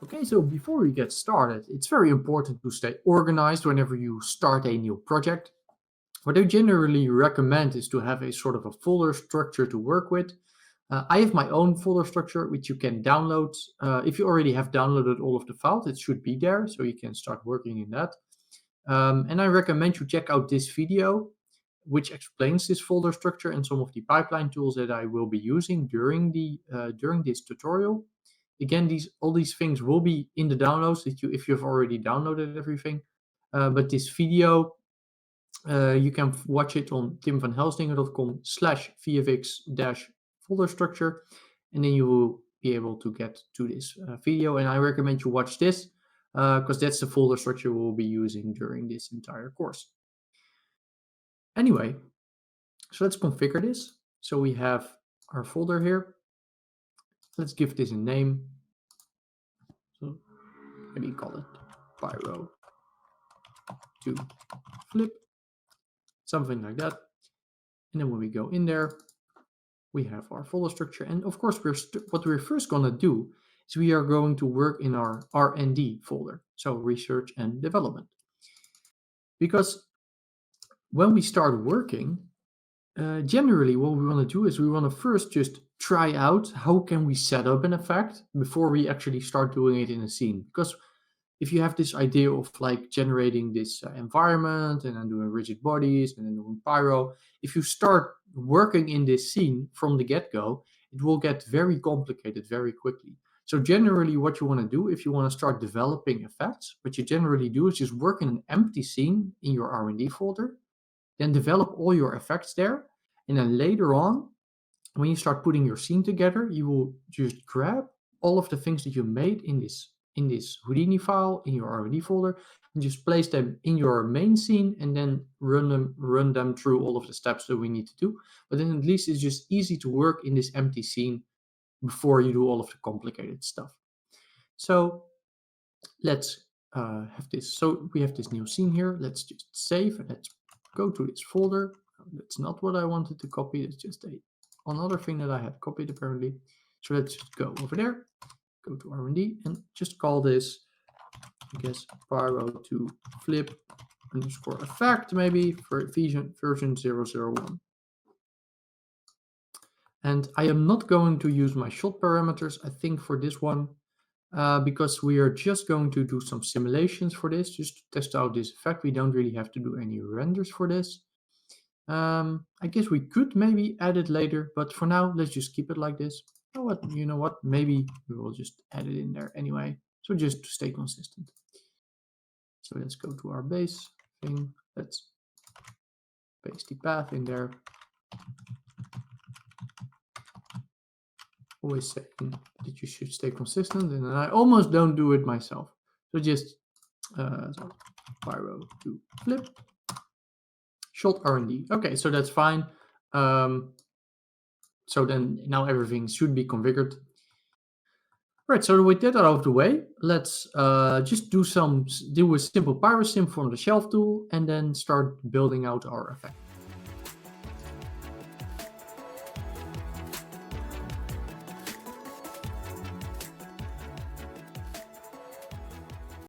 Okay, so before we get started, it's very important to stay organized whenever you start a new project. What I generally recommend is to have a sort of a folder structure to work with. I have my own folder structure, which you can download. If you already have downloaded all of the files, it should be there, so you can start working in that. And I recommend you check out this video, which explains this folder structure and some of the pipeline tools that I will be using during this tutorial. Again, all these things will be in the downloads if you've already downloaded everything. But this video, you can watch it on timvanhelsdinger.com/vfx-folder structure, and then you will be able to get to this video. And I recommend you watch this because that's the folder structure we'll be using during this entire course. Anyway, so let's configure this. So we have our folder here. Let's give this a name. So maybe call it Pyro to flip, something like that. And then when we go in there, we have our folder structure. And of course, what we're first going to do is we are going to work in our R&D folder, so research and development. Because when we start working, generally what we want to do is we want to first just try out how can we set up an effect before we actually start doing it in a scene. Because if you have this idea of like generating this environment and then doing rigid bodies and then doing pyro, if you start working in this scene from the get-go, it will get very complicated very quickly. So generally what you want to do if you want to start developing effects, what you generally do is just work in an empty scene in your R&D folder, then develop all your effects there. And then later on, when you start putting your scene together, you will just grab all of the things that you made in this Houdini file in your R&D folder and just place them in your main scene and then run them through all of the steps that we need to do. But then at least it's just easy to work in this empty scene before you do all of the complicated stuff. So let's have this. So we have this new scene here. Let's just save and let's go to this folder. That's not what I wanted to copy. It's just another thing that I had copied apparently. So let's just go over there, go to R&D and just call this, I guess, Pyro to flip underscore effect maybe for version 001. And I am not going to use my shot parameters, I think, for this one, because we are just going to do some simulations for this, just to test out this effect. We don't really have to do any renders for this. I guess we could maybe add it later, but for now, let's just keep it like this. You know what? Maybe we will just add it in there anyway. So just to stay consistent. So let's go to our base thing. Let's paste the path in there. Always saying that you should stay consistent, and I almost don't do it myself. So just so Pyro to flip. Shot R&D. Okay, so that's fine. So then now everything should be configured. Right, so with that out of the way, let's just do a simple pyro sim from the shelf tool and then start building out our effect.